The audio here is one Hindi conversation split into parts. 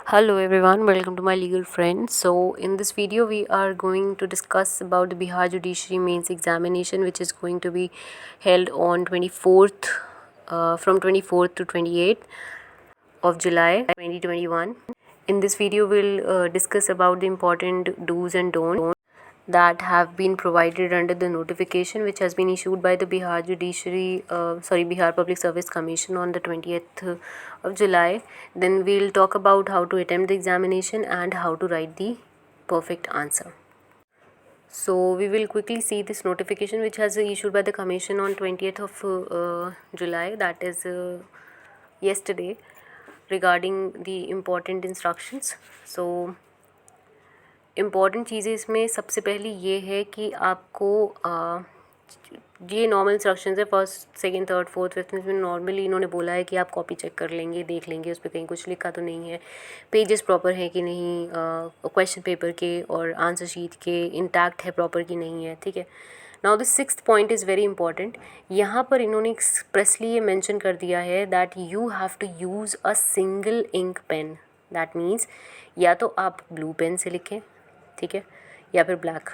Hello everyone, welcome to my legal friend. So in this video we are going to discuss about the Bihar Judiciary Mains examination, which is going to be held on 24th from 24th to 28th of July 2021. In this video we'll discuss about the important do's and don'ts that have been provided under the notification which has been issued by the Bihar Public Service Commission on the 20th of July. Then we'll talk about how to attempt the examination and how to write the perfect answer. So we will quickly see this notification which has been issued by the commission on 20th of July, that is yesterday, regarding the important instructions. So important चीज़ें इसमें सबसे पहली ये है कि आपको ये नॉर्मल इंस्ट्रक्शंस है first second third fourth fifth में नॉर्मली इन्होंने बोला है कि आप कॉपी चेक कर लेंगे, देख लेंगे उस पर कहीं कुछ लिखा तो नहीं है, पेजेस प्रॉपर हैं कि नहीं, क्वेश्चन पेपर के और आंसर शीट के इंटैक्ट है प्रॉपर कि नहीं है. ठीक है. Now the sixth point is very important. यहाँ पर इन्होंने एक्सप्रेसली ये मेंशन कर दिया है that you have to use a single ink pen. That means या तो आप ब्लू पेन से लिखें, ठीक है, या फिर ब्लैक.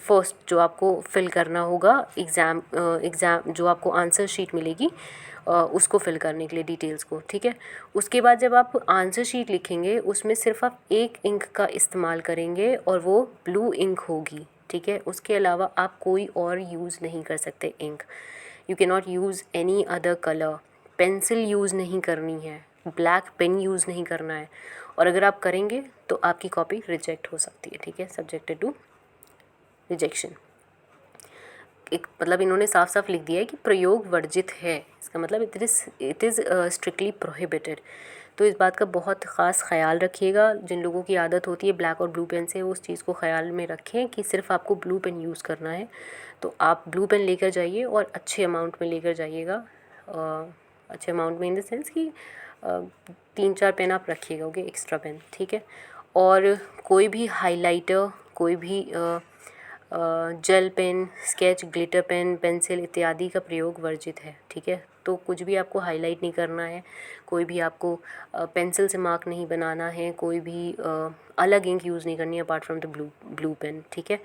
फर्स्ट जो आपको फिल करना होगा एग्ज़ाम जो आपको आंसर शीट मिलेगी उसको फिल करने के लिए डिटेल्स को. ठीक है. उसके बाद जब आप आंसर शीट लिखेंगे उसमें सिर्फ आप एक इंक का इस्तेमाल करेंगे और वो ब्लू इंक होगी. ठीक है. उसके अलावा आप कोई और यूज़ नहीं कर सकते ink. You can not use any other colour. Pencil use नहीं करनी है, ब्लैक पेन यूज़ नहीं करना है, और अगर आप करेंगे तो आपकी कॉपी रिजेक्ट हो सकती है. ठीक है. Subjected to rejection. एक मतलब इन्होंने साफ साफ लिख दिया है कि प्रयोग वर्जित है. इसका मतलब इट इज़ स्ट्रिक्टली प्रोहिबिटेड. तो इस बात का बहुत ख़ास ख्याल रखिएगा. जिन लोगों की आदत होती है ब्लैक और ब्लू पेन से, वो उस चीज़ को ख्याल में रखें कि सिर्फ आपको ब्लू पेन यूज़ करना है. तो आप ब्लू पेन लेकर जाइए और अच्छे अमाउंट में लेकर जाइएगा. अच्छे अमाउंट में इन द सेंस कि 3-4 पेन आप रखिएगा. ओके. Extra pen. ठीक है. और कोई भी हाइलाइटर, कोई भी gel pen, sketch, glitter pen, pencil इत्यादि का प्रयोग वर्जित है. ठीक है. तो कुछ भी आपको हाईलाइट नहीं करना है, कोई भी आपको पेंसिल से मार्क नहीं बनाना है, कोई भी अलग इंक यूज़ नहीं करनी है apart from the blue pen. ठीक है.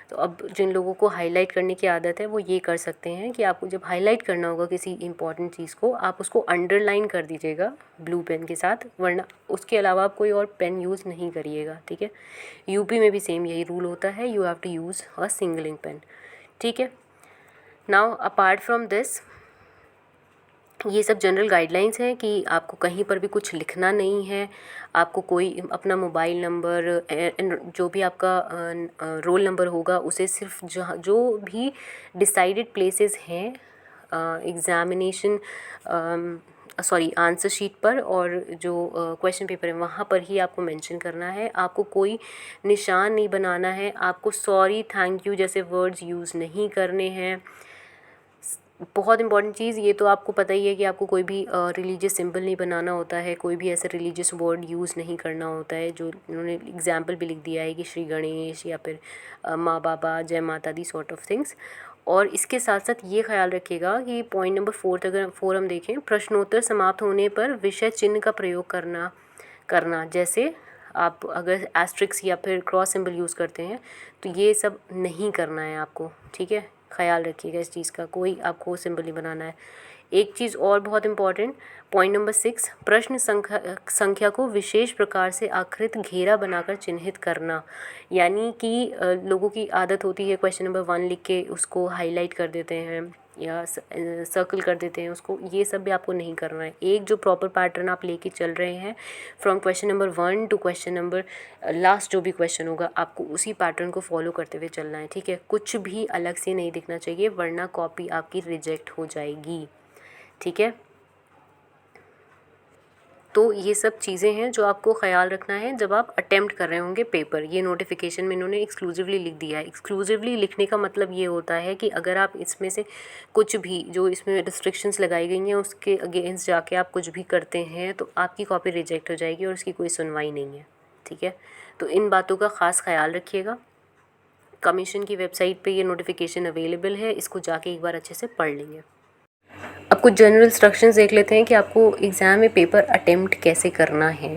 तो अब जिन लोगों को हाईलाइट करने की आदत है वो ये कर सकते हैं कि आपको जब हाईलाइट करना होगा किसी इंपॉर्टेंट चीज़ को, आप उसको अंडरलाइन कर दीजिएगा ब्लू पेन के साथ, वरना उसके अलावा आप कोई और पेन यूज़ नहीं करिएगा. ठीक है. यूपी में भी सेम यही रूल होता है. You have to use a single ink pen. ठीक है. नाउ अपार्ट फ्रॉम दिस, ये सब जनरल गाइडलाइंस हैं कि आपको कहीं पर भी कुछ लिखना नहीं है. आपको कोई अपना मोबाइल नंबर जो भी आपका रोल नंबर होगा उसे सिर्फ जहाँ जो भी डिसाइडेड प्लेसेस हैं एग्ज़ामिनेशन आंसर शीट पर और जो क्वेश्चन पेपर है वहाँ पर ही आपको मेंशन करना है. आपको कोई निशान नहीं बनाना है. आपको सॉरी, थैंक यू जैसे वर्ड्स यूज़ नहीं करने हैं. बहुत इंपॉर्टेंट चीज़ ये तो आपको पता ही है कि आपको कोई भी रिलीजियस सिंबल नहीं बनाना होता है, कोई भी ऐसे रिलीजियस वर्ड यूज़ नहीं करना होता है. जो इन्होंने एग्जाम्पल भी लिख दिया है कि श्री गणेश या फिर माँ बाबा, जय माता दी सॉर्ट ऑफ थिंग्स. और इसके साथ साथ ये ख्याल रखिएगा कि पॉइंट नंबर 4 अगर 4 हम देखें, प्रश्नोत्तर समाप्त होने पर विषय चिन्ह का प्रयोग करना जैसे आप अगर एस्ट्रिक्स या फिर क्रॉस सिंबल यूज़ करते हैं तो ये सब नहीं करना है आपको. ठीक है. ख्याल रखिएगा इस चीज़ का, कोई आपको सिंबल नहीं बनाना है. एक चीज़ और बहुत इंपॉर्टेंट, पॉइंट नंबर 6, प्रश्न संख्या को विशेष प्रकार से आकृत घेरा बनाकर चिन्हित करना. यानी कि लोगों की आदत होती है क्वेश्चन नंबर 1 लिख के उसको हाईलाइट कर देते हैं या सर्कल कर देते हैं उसको. ये सब भी आपको नहीं करना है. एक जो प्रॉपर पैटर्न आप लेके चल रहे हैं from question number 1 to question number last जो भी क्वेश्चन होगा आपको उसी पैटर्न को फॉलो करते हुए चलना है. ठीक है. कुछ भी अलग से नहीं दिखना चाहिए वरना कॉपी आपकी रिजेक्ट हो जाएगी. ठीक है. तो ये सब चीज़ें हैं जो आपको ख्याल रखना है जब आप अटेम्प्ट कर रहे होंगे पेपर. ये नोटिफिकेशन में इन्होंने एक्सक्लूसिवली लिख दिया है. एक्सक्लूसिवली लिखने का मतलब ये होता है कि अगर आप इसमें से कुछ भी जो इसमें रिस्ट्रिक्शंस लगाई गई हैं उसके अगेंस्ट जाके आप कुछ भी करते हैं तो आपकी कॉपी रिजेक्ट हो जाएगी और उसकी कोई सुनवाई नहीं है. ठीक है. तो इन बातों का ख़ास ख्याल रखिएगा. कमीशन की वेबसाइट पे ये नोटिफिकेशन अवेलेबल है, इसको जाके एक बार अच्छे से पढ़ लेंगे. अब कुछ जनरल इंस्ट्रक्शंस देख लेते हैं कि आपको एग्ज़ाम में पेपर अटेम्प्ट कैसे करना है.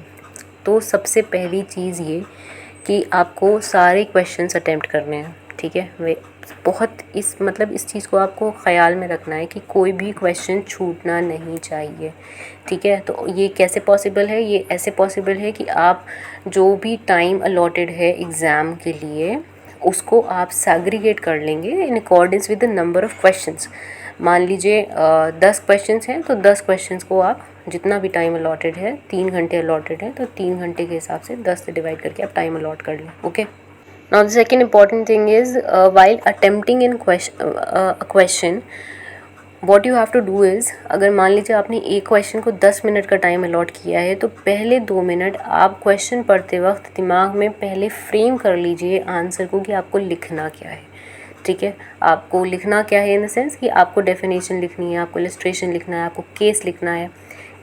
तो सबसे पहली चीज़ ये कि आपको सारे क्वेश्चंस अटेम्प्ट करने हैं, ठीक है। वे बहुत इस चीज़ को आपको ख़याल में रखना है कि कोई भी क्वेश्चन छूटना नहीं चाहिए, ठीक है। तो ये कैसे पॉसिबल है? ये ऐसे पॉसिबल है कि आप जो भी टाइम अलॉटेड है एग्ज़ाम के लिए उसको आप सेग्रीगेट कर लेंगे in accordance with the number of questions. मान लीजिए 10 क्वेश्चंस हैं तो 10 क्वेश्चंस को आप जितना भी टाइम अलॉटेड है, 3 घंटे अलॉटेड है तो 3 घंटे के हिसाब से 10 से डिवाइड करके आप टाइम अलॉट कर लें, okay. Now the second important thing is while attempting in question what you have to do is, अगर मान लीजिए आपने एक क्वेश्चन को 10 मिनट का टाइम अलॉट किया है तो पहले 2 मिनट आप क्वेश्चन पढ़ते वक्त दिमाग में पहले फ्रेम कर लीजिए आंसर को कि आपको लिखना क्या है, ठीक है। आपको लिखना क्या है इन द सेंस कि आपको डेफिनेशन लिखनी है, आपको इलस्ट्रेशन लिखना है, आपको केस लिखना है,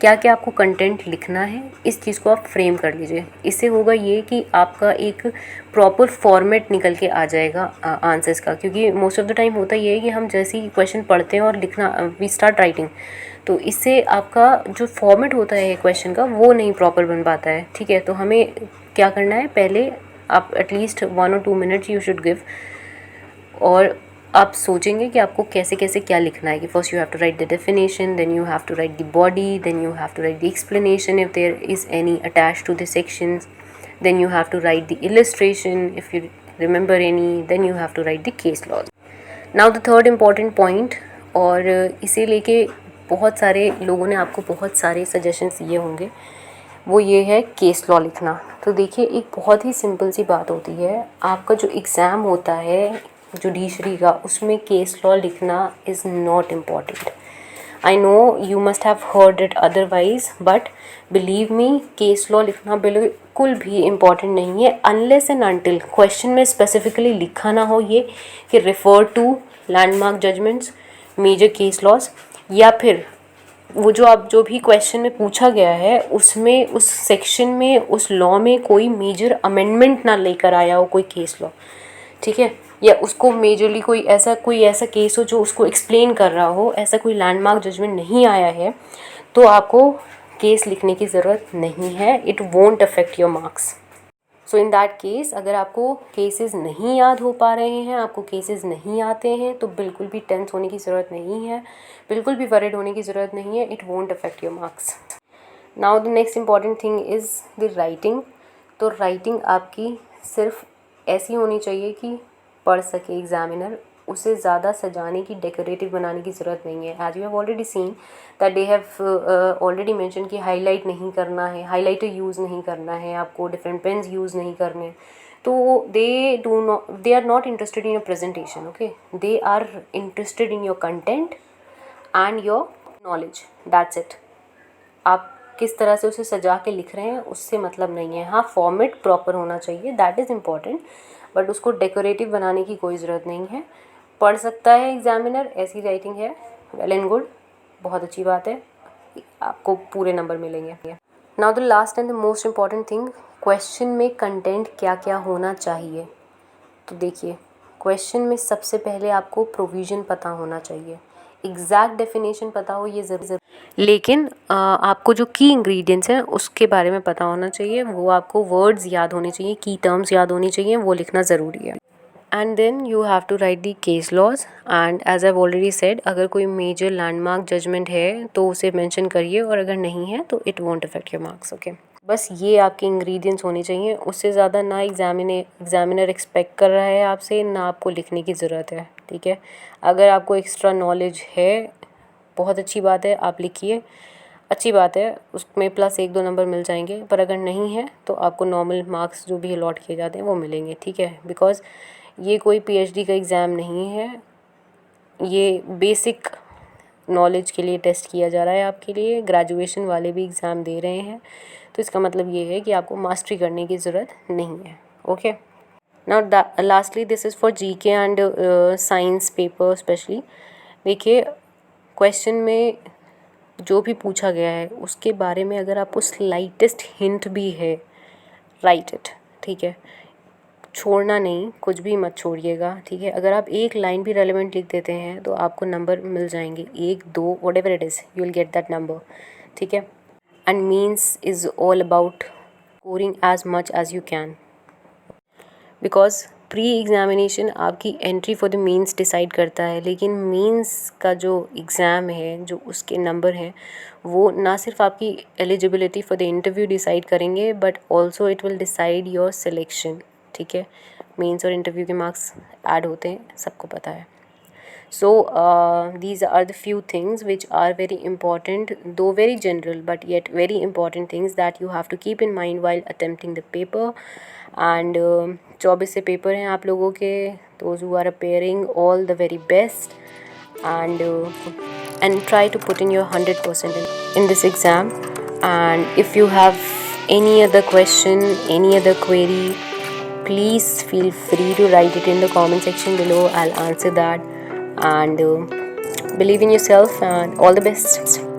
क्या क्या आपको कंटेंट लिखना है, इस चीज़ को आप फ्रेम कर लीजिए। इससे होगा ये कि आपका एक प्रॉपर फॉर्मेट निकल के आ जाएगा आंसर्स का, क्योंकि मोस्ट ऑफ द टाइम होता ये है कि हम जैसे ही क्वेश्चन पढ़ते हैं और लिखना वी स्टार्ट राइटिंग, तो इससे आपका जो फॉर्मेट होता है क्वेश्चन का वो नहीं प्रॉपर बन पाता है, ठीक है। तो हमें क्या करना है, पहले आप एटलीस्ट 1 और 2 मिनट्स यू शुड गिव, और आप सोचेंगे कि आपको कैसे कैसे क्या लिखना है कि first you have to write the definition, then you have to write the body, then you have to write the explanation if there is any attach to the sections, then you have to write the illustration if you remember any, then you have to write the case laws. Now the third important point, और इसे लेके बहुत सारे लोगों ने आपको बहुत सारे सजेशंस दिए होंगे, वो ये है केस लॉ लिखना। तो देखिए एक बहुत ही सिंपल सी बात होती है, आपका जो एग्ज़ाम होता है जुडिशरी का उसमें केस लॉ लिखना is not important. I know you must have heard it otherwise, but believe me case law लिखना बिल्कुल भी इम्पॉर्टेंट नहीं है अनलेस एंड अनटिल क्वेश्चन में स्पेसिफिकली लिखा ना हो ये कि refer to landmark judgments, major case laws, या फिर वो जो भी क्वेश्चन में पूछा गया है उसमें उस सेक्शन में उस लॉ में कोई मेजर अमेंडमेंट ना लेकर आया हो कोई केस लॉ, ठीक है, या उसको मेजरली कोई ऐसा केस हो जो उसको एक्सप्लेन कर रहा हो, ऐसा कोई लैंडमार्क जजमेंट नहीं आया है तो आपको केस लिखने की ज़रूरत नहीं है, it won't affect your marks. So in that case अगर आपको केसेस नहीं याद हो पा रहे हैं, आपको केसेस नहीं आते हैं, तो बिल्कुल भी टेंस होने की ज़रूरत नहीं है, बिल्कुल भी वरिड होने की ज़रूरत नहीं है, it won't affect your marks. Now the next important thing is the writing. तो राइटिंग आपकी सिर्फ ऐसी होनी चाहिए कि पढ़ सके एग्जामिनर, उसे ज़्यादा सजाने की, डेकोरेटिव बनाने की ज़रूरत नहीं है। As you have already seen that they have already mention कि हाईलाइट नहीं करना है, हाईलाइटर यूज़ नहीं करना है, आपको डिफरेंट पेन्स यूज़ नहीं करने, तो they are not interested in your presentation, okay, they are interested in your content and your knowledge, that's it. आप किस तरह से उसे सजा के लिख रहे हैं उससे मतलब नहीं है। हाँ, फॉर्मेट प्रॉपर होना चाहिए, दैट इज़ इम्पॉर्टेंट, बट उसको डेकोरेटिव बनाने की कोई ज़रूरत नहीं है। पढ़ सकता है एग्जामिनर, ऐसी राइटिंग है, वेल एंड गुड, बहुत अच्छी बात है, आपको पूरे नंबर मिलेंगे। Now the last and the most important thing, question में कंटेंट क्या क्या होना चाहिए। तो देखिए क्वेश्चन में सबसे पहले आपको प्रोविज़न पता होना चाहिए, एग्जैक्ट डेफिनेशन पता हो ये ज़रूर, लेकिन आपको जो की इंग्रेडिएंट्स हैं उसके बारे में पता होना चाहिए, वो आपको वर्ड्स याद होने चाहिए, की टर्म्स याद होनी चाहिए, वो लिखना ज़रूरी है। And then you have to write the case laws, and as I already said अगर कोई मेजर लैंडमार्क जजमेंट है तो उसे मेंशन करिए, और अगर नहीं है तो it won't affect your marks, okay. बस ये आपके इंग्रेडिएंट्स होने चाहिए, उससे ज़्यादा ना एग्जामिनर एक्सपेक्ट कर रहा है आपसे, ना आपको लिखने की ज़रूरत है, ठीक है। अगर आपको एक्स्ट्रा नॉलेज है बहुत अच्छी बात है, आप लिखिए, अच्छी बात है, उसमें प्लस 1-2 नंबर मिल जाएंगे, पर अगर नहीं है तो आपको नॉर्मल मार्क्स जो भी अलॉट किए जाते हैं वो मिलेंगे, ठीक है। बिकॉज़ ये कोई पीएचडी का एग्ज़ाम नहीं है, ये बेसिक नॉलेज के लिए टेस्ट किया जा रहा है आपके लिए, ग्रेजुएशन वाले भी एग्ज़ाम दे रहे हैं, तो इसका मतलब ये है कि आपको मास्टरी करने की ज़रूरत नहीं है, okay. Now lastly this is for GK and science paper specially. देखिए क्वेश्चन में जो भी पूछा गया है उसके बारे में अगर आपको स्लाइटेस्ट हिंट भी है, राइट इट, ठीक है, छोड़ना नहीं, कुछ भी मत छोड़िएगा, ठीक है। अगर आप एक लाइन भी रेलेवेंट लिख देते हैं तो आपको नंबर मिल जाएंगे, 1-2 whatever it is, you will get that number, ठीक है। And means is all about scoring as much as you can, because pre examination आपकी entry for the mains decide करता है, लेकिन मेंस का जो एग्ज़ाम है, जो उसके नंबर हैं, वो ना सिर्फ आपकी eligibility for the interview decide करेंगे but also it will decide your selection. ठीक है, मेंस और इंटरव्यू के मार्क्स ऐड होते हैं, सबको पता है. So these are the few things which are very important, though very general, but yet very important things that you have to keep in mind while attempting the paper. And 24 से पेपर हैं आप लोगों के. those who are appearing, all the very best, and try to put in your 100% in this exam. And if you have any other question, any other query, please feel free to write it in the comment section below. I'll answer that. And believe in yourself, and all the best.